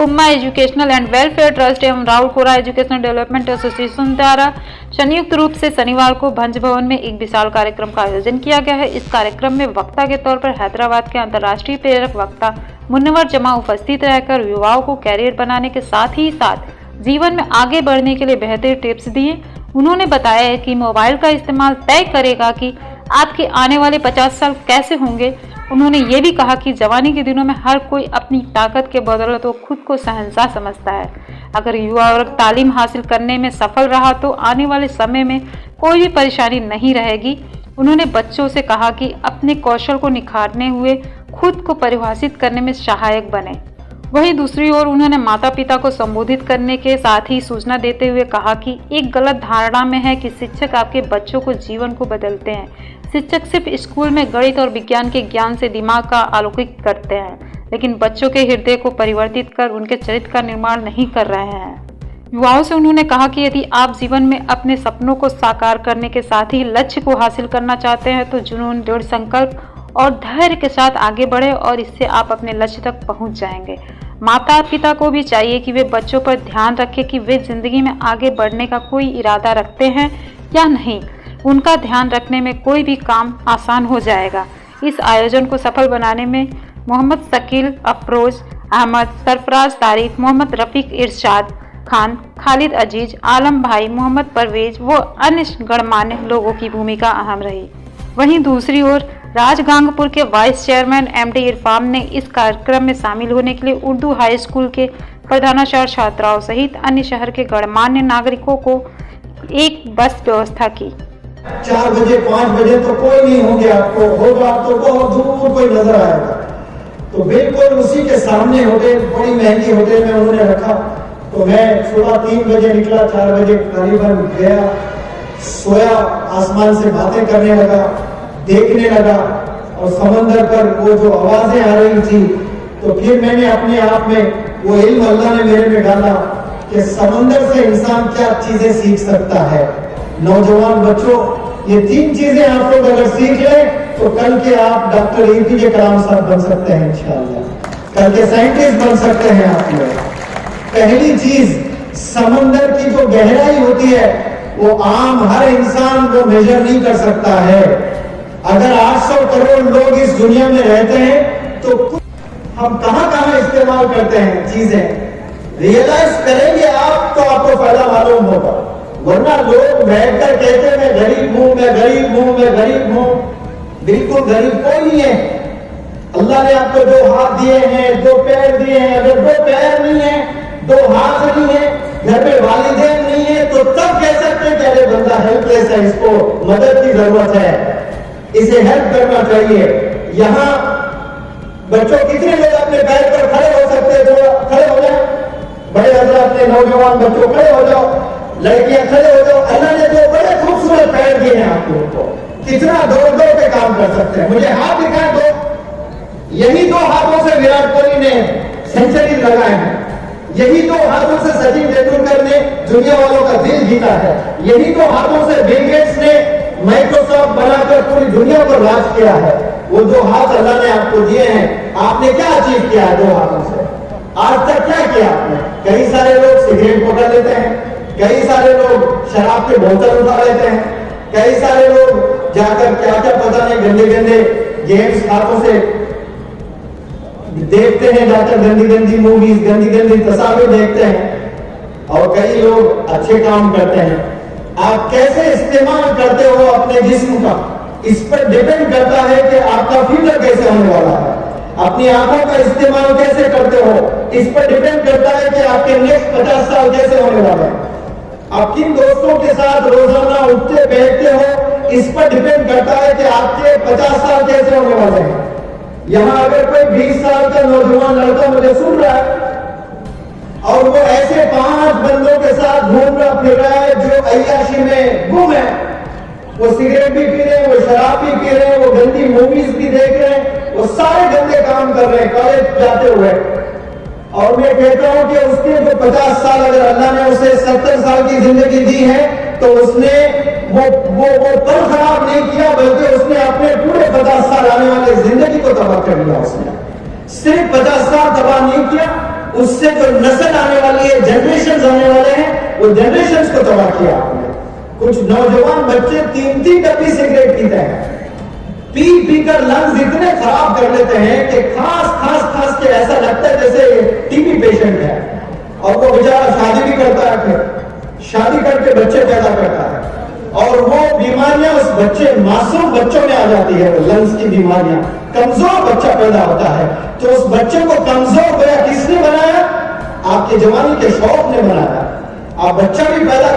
Gumma educational and welfare trust एवं राहुल कोरा educational development association द्वारा संयुक्त रूप से शनिवार को भंज भवन में एक विशाल कार्यक्रम का आयोजन किया गया है। इस कार्यक्रम में वक्ता के तौर पर हैदराबाद के अंतर्राष्ट्रीय प्रेरक वक्ता मुन्नवर जमा उपस्थित रहकर युवाओं को कैरियर बनाने के साथ ही साथ जीवन में आगे बढ़ने के लिए बेहतर टिप्स दिए। उन्होंने बताया है कि मोबाइल का इस्तेमाल तय करेगा कि आपके आने वाले 50 साल कैसे होंगे। उन्होंने ये भी कहा कि जवानी के दिनों में हर कोई अपनी ताकत के बदौलत तो खुद को शहंशाह समझता है। अगर युवा वर्ग तालीम हासिल करने में सफल रहा तो आने वाले समय में कोई भी परेशानी नहीं रहेगी। उन्होंने बच्चों से कहा कि अपने कौशल को निखारने हुए खुद को परिभाषित करने में सहायक बने। वहीं दूसरी ओर उन्होंने माता पिता को संबोधित करने के साथ ही सूचना देते हुए कहा कि एक गलत धारणा में है कि शिक्षक आपके बच्चों को जीवन को बदलते हैं। शिक्षक सिर्फ स्कूल में गणित और विज्ञान के ज्ञान से दिमाग का आलोकित करते हैं, लेकिन बच्चों के हृदय को परिवर्तित कर उनके चरित्र का निर्माण नहीं कर रहे हैं। युवाओं से उन्होंने कहा कि यदि आप जीवन में अपने सपनों को साकार करने के साथ ही लक्ष्य को हासिल करना चाहते हैं तो जुनून, दृढ़ संकल्प और धैर्य के साथ आगे बढ़े और इससे आप अपने लक्ष्य तक पहुंच जाएंगे। माता पिता को भी चाहिए कि वे बच्चों पर ध्यान रखें कि वे जिंदगी में आगे बढ़ने का कोई इरादा रखते हैं या नहीं। उनका ध्यान रखने में कोई भी काम आसान हो जाएगा। इस आयोजन को सफल बनाने में मोहम्मद शकील, अफरोज अहमद, सरफराज तारिक, मोहम्मद रफीक इरशाद खान, खालिद अजीज, आलम भाई, मोहम्मद परवेज व अन्य गणमान्य लोगों की भूमिका अहम रही। वहीं दूसरी ओर राजगांगपुर के वाइस चेयरमैन एमडी इरफान ने इस कार्यक्रम में शामिल होने के लिए उर्दू हाई स्कूल के प्रधानाचार्य छात्राओं सहित अन्य शहर के गणमान्य नागरिकों को एक बस व्यवस्था की। 4 बजे 5 बजे तो कोई नहीं होंगे, आपको होगा तो बहुत दूर कोई नजर आएगा। तो बिल्कुल उसी के सामने होटल, बड़ी महंगी होटल में उन्होंने रखा। तो मैं सुबह 3 बजे निकला, 4 बजे करीबन गया, सोया, आसमान से बातें करने लगा, देखने लगा और समंदर पर वो जो आवाजें आ रही थी तो फिर मैंने अपने आप में वो इल्म अल्लाह ने मेरे में डाला कि समंदर से इंसान क्या चीजें सीख सकता है। नौजवान बच्चों, ये 3 चीजें आप लोग अगर सीख लें तो कल के आप डॉक्टर एपीजे कलाम साहब बन सकते हैं इंशाअल्लाह, कल के साइंटिस्ट बन सकते हैं आप लोग। पहली चीज, समंदर की जो गहराई होती है वो आम हर इंसान को मेजर नहीं कर सकता है। अगर 800 करोड़ लोग इस दुनिया में रहते हैं तो हम कहां इस्तेमाल करते हैं चीजें, रियलाइज करेंगे आप तो आपको फायदा मालूम होगा। वरना लोग बैठकर कहते हैं मैं गरीब हूं, मैं गरीब हूं, मैं गरीब हूं। बिल्कुल गरीब कोई नहीं है। अल्लाह ने आपको 2 हाथ दिए हैं, 2 पैर दिए हैं। अगर 2 पैर नहीं है, 2 हाथ नहीं है, घर में वालिदैन नहीं है तो तब कह सकते हैं कि अरे बंदा हेल्पलेस है, इसको मदद की जरूरत है, इसे हेल्प करना चाहिए। यहाँ बच्चों कितने लोग अपने पैर पर खड़े हो सकते हैं, जो खड़े हो जाए। बड़े हजरात ने, नौजवान बच्चों खड़े हो जाओ, लड़कियां खड़े हो जाओ। अल्लाह ने जो बड़े खूबसूरत पैर दिए हैं आप लोगों को, कितना दौड़ दौड़ के काम कर सकते हैं। मुझे हाथ दिखाए दो, यही 2 हाथों से विराट कोहली ने सेंचुरी लगाए हैं, यही 2 हाथों से सचिन तेंदुलकर ने दुनिया वालों का दिल जीता है, यही 2 हाथों से बिल गेट्स ने माइक्रोसॉफ्ट बनाकर पूरी दुनिया पर राज किया है। वो 2 हाथ अल्लाह ने आपको दिए हैं, आपने क्या अचीव किया है 2 हाथों से? आज तक क्या किया आपने? कई सारे लोग सिगरेट पकड़ लेते हैं, कई सारे लोग शराब के बोतल उठा लेते हैं, कई सारे लोग जाकर क्या क्या पता नहीं गंदे गंदे गेम्स हाथों से देखते हैं, जाकर गंदी गंदी मूवीज, गंदी गंदी तस्वीरें देखते हैं। और कई लोग अच्छे काम करते हैं। आप कैसे इस्तेमाल करते हो अपने जिस्म का, इस पर डिपेंड करता है कि आपका फ्यूचर कैसे होने वाला है। अपनी आंखों का इस्तेमाल कैसे करते हो, इस पर डिपेंड करता है कि आपके नेक्स्ट 50 साल कैसे होने वाले हैं। आप किन दोस्तों के साथ रोजाना उठते बैठते हो, इस पर डिपेंड करता है कि आपके 50 साल कैसे होने वाले हैं। यहाँ अगर कोई 20 साल का नौजवान लड़का मुझे सुन रहा है और वो ऐसे 5 बंदों के साथ घूम रहा फिर रहा है जो अय्याशी में गुम है, वो सिगरेट भी पी रहे हैं, वो शराब भी पी रहे हैं, वो गंदी मूवीज भी देख रहे हैं, वो सारे गंदे काम कर रहे हैं कॉलेज जाते हुए। और मैं कहता हूं कि उसके जो 50 साल अगर अल्लाह ने उसे 70 साल की जिंदगी दी है तो उसने वो पल खराब नहीं किया, बल्कि उसने अपने पूरे 50 साल आने वाले जिंदगी को तबाह कर दिया। उसने सिर्फ 50 साल तबाह नहीं किया, اس سے جو نسل آنے والی ہے, جنریشن آنے والے ہیں, وہ جنریشن کو تباہ کیا آپ نے. کچھ نوجوان بچے 3 ڈبی سگریٹ پیتے ہیں, پی کر لنگز اتنے خراب کر لیتے ہیں کہ کھانس کے ایسا لگتا ہے جیسے ٹی بی پیشنٹ ہے. اور وہ بیچارہ شادی بھی کرتا ہے, پھر شادی کر کے بچے پیدا کرتا ہے, اور وہ بیماریاں اس بچے, معصوم بچوں میں آ جاتی ہے, وہ لنگز کی بیماریاں. کمزور بچہ پیدا ہوتا ہے, تو اس بچے کو کمزور گویا کس نے بنایا؟ آپ کے جوانی کے شوق نے بنایا. آپ بچہ بھی پیدا